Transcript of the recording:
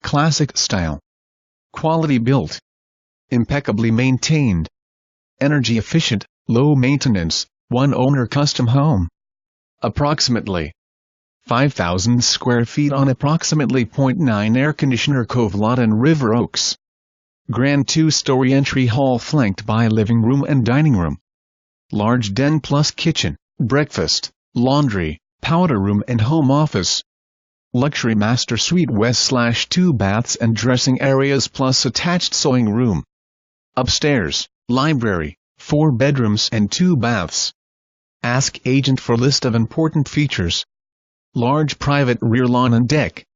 classic style. Quality built. Impeccably maintained. Energy efficient, low maintenance, one owner custom home. Approximately 5,000 square feet on approximately 0.9 air conditioner cove lot in River Oaks. Grand 2-story entry hall flanked by living room and dining room. Large den plus kitchen, breakfast, laundry, powder room and home office. Luxury master suite west/2 baths and dressing areas plus attached sewing room. Upstairs, library, 4 bedrooms and 2 baths. Ask agent for list of important features. Large private rear lawn and deck.